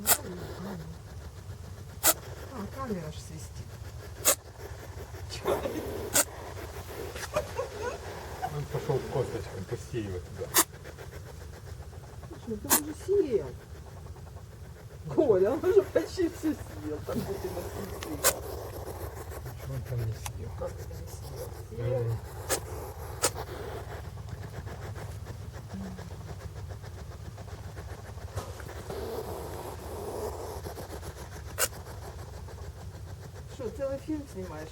знаю. А, камера ж свистит. Он пошел косточком посеивать туда. Слушай, ты уже съел. Коля, он уже почти все съел, там где ты насмотрел. Ничего он там не съел. Как это не съел? Съел. Что, целый фильм снимаешь?